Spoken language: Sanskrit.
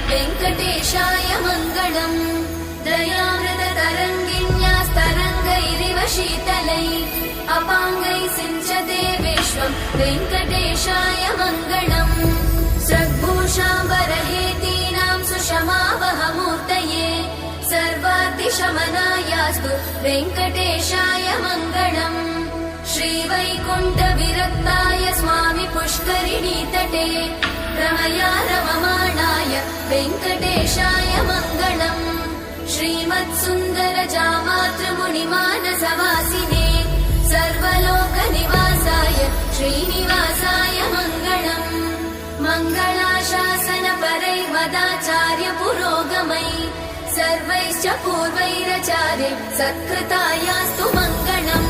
वेङ्कटेशाय मङ्गलम् दयामृततरङ्गिण्यास्तरङ्गैरिव शीतलैः अपाङ्गैः सिञ्चते विश्वम् वेङ्कटेशाय मङ्गलम् सद्भूषाम्बरहेतीनां सुषमावहमूर्तये सर्वाद्रिशमनायास्तु वेङ्कटेशाय मङ्गलम् श्रीवैकुण्ठविरक्ताय स्वामि पुष्करिणीतटे रमया रममाणाय वेङ्कटेशाय मङ्गलम् श्रीमत्सुन्दरजामातृमुनिमानसवासिने सर्वलोकनिवासाय श्रीनिवासाय मङ्गलम् मङ्गलाशासनपरैर्मदाचार्य पुरोगमैः सर्वैश्च पूर्वैराचार्यैः सत्कृतायास्तु मङ्गलम्